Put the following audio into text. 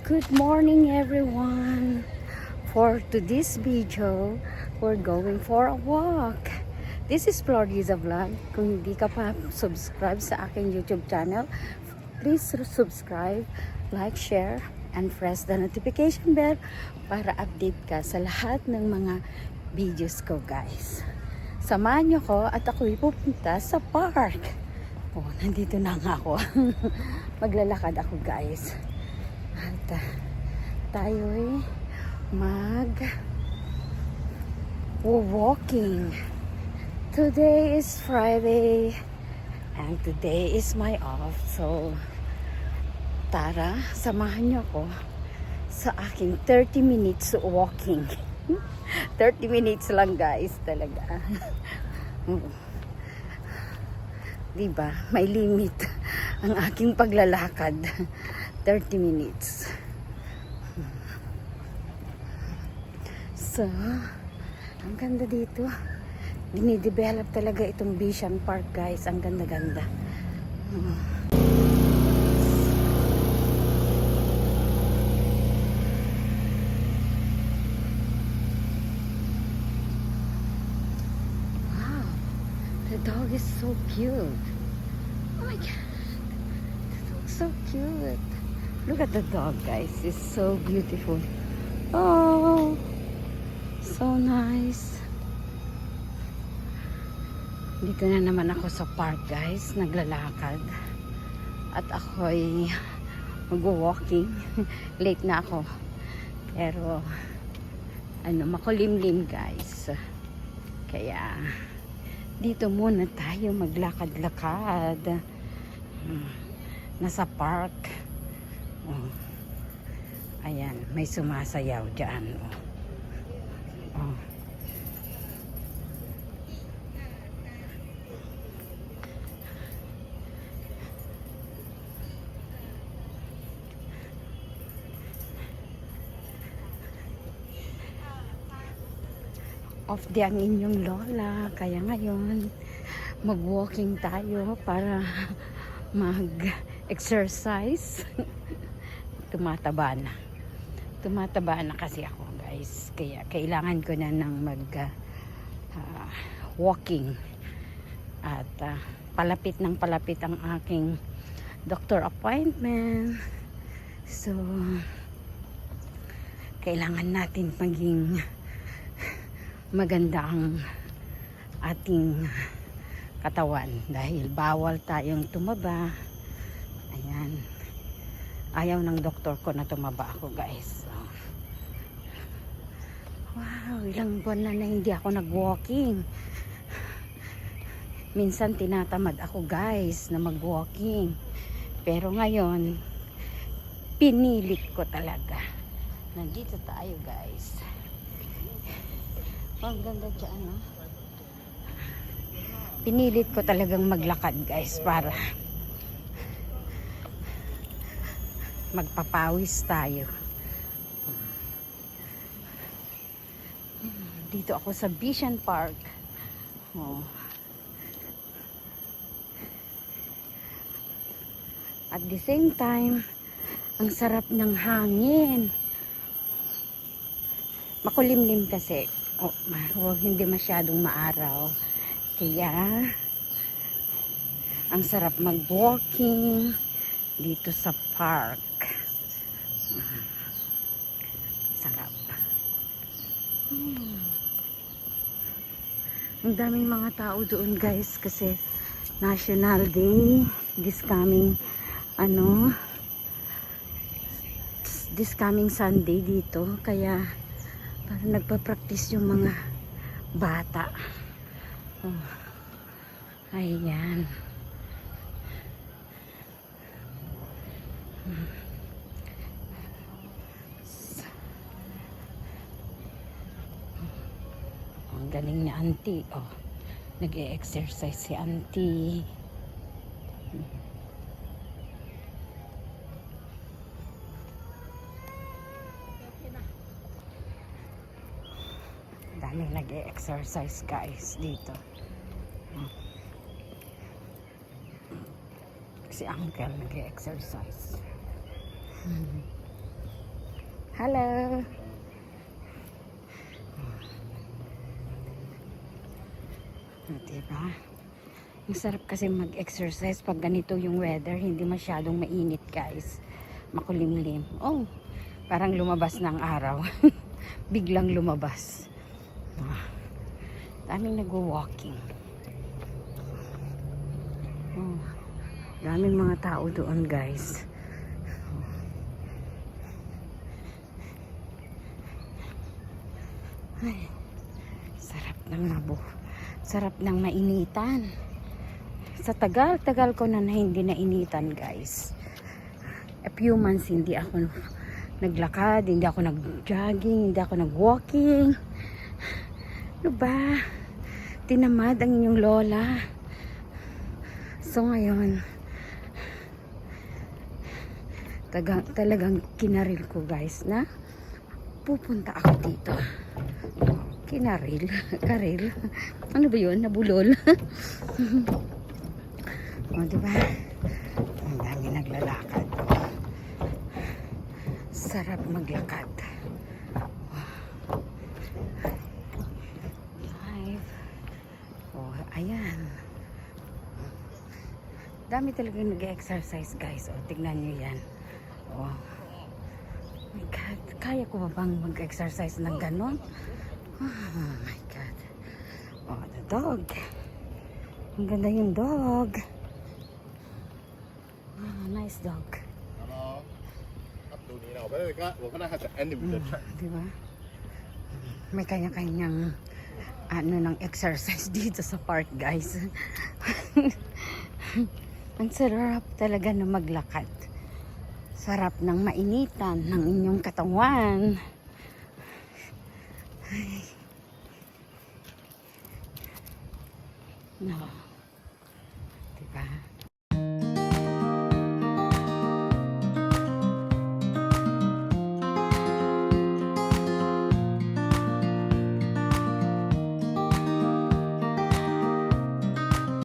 Good morning everyone. For today's video, we're going for a walk. This is Floriza Vlog. Kung hindi ka pa subscribe sa aking YouTube channel, please subscribe, like, share, and press the notification bell para update ka sa lahat ng mga videos ko, guys. Samahan niyo ko at ako'y pupunta sa park. Oh, nandito na nga ako. Maglalakad ako, guys. At tayo'y walking. Today is Friday and today is my off. So, tara, samahan niyo ako sa aking 30 minutes walking. 30 minutes lang, guys, talaga. Diba? May limit ang aking paglalakad. 30 minutes. So, ang ganda dito. Dinidevelop talaga itong Bishan Park, guys. Ang ganda-ganda. Wow. The dog is so cute. Oh my God. The dog's so cute. Look at the dog, guys. It's so beautiful. Oh, so nice. Dito na naman ako sa park, guys. Naglalakad. At ako'y mag-walking. Late na ako. Pero, makulimlim, guys. Kaya, dito muna tayo maglakad-lakad. Nasa park. Oh. Ayan, may sumasayaw dyan. Oh. Off day ang inyong lola, kaya ngayon mag-walking tayo para mag-exercise. Tumataba na kasi ako, guys, kaya kailangan ko na ng walking at palapit ng palapit ang aking doctor appointment. So kailangan natin maging maganda ang ating katawan dahil bawal tayong tumaba. Ayan, ayaw ng doktor ko na tumaba ako, guys. So, wow, ilang buwan na hindi ako nag-walking. Minsan tinatamad ako, guys, na mag-walking. Pero ngayon, pinilit ko talaga. Nandito tayo, guys. Ang ganda dyan, no? Pinilit ko talagang maglakad, guys, para magpapawis tayo. Dito ako sa Bishan Park. Oh. At the same time, ang sarap ng hangin. Makulimlim kasi. Hindi masyadong maaraw. Kaya, ang sarap mag-walking dito sa park. Sarap. Ang daming mga tao doon, guys, kasi National Day this coming Sunday dito, kaya parang nagpa-practice yung mga bata. Ayan. Ang galing ni auntie. Oh, nag-e-exercise si auntie. Daming nag-e-exercise, guys, dito. Si uncle nag-e-exercise. Hello. Diba? Ang sarap kasi mag-exercise pag ganito yung weather. Hindi masyadong mainit, guys. Makulimlim. Oh, parang lumabas ng araw. Biglang lumabas. Daming nag-walking. Oh, daming mga tao doon, guys. Ay, sarap ng sarap ng mainitan. Sa tagal-tagal ko na hindi nainitan, guys. A few months hindi ako naglakad, hindi ako nag-jogging, hindi ako nag-walking. Ano ba? Tinamad ang inyong lola. So ngayon, talagang kinaril ko, guys, na pupunta ako dito. Kinaril? Karil? Ano ba yun? Nabulol? O, diba? Ang dami naglalakad. Sarap maglakad. Live. O, ayan. Dami talaga nag-exercise, guys. O, tignan nyo yan. O. Oh my God. Kaya ko ba bang mag-exercise ng ganon? Oh my God. Oh, the dog. Ang ganda yung dog. Oh, nice dog. Diba? May kanya-kanyang ng exercise dito sa park, guys. Ang sarap talaga na maglakad. Sarap ng mainitan ng inyong katawan. Ay. No.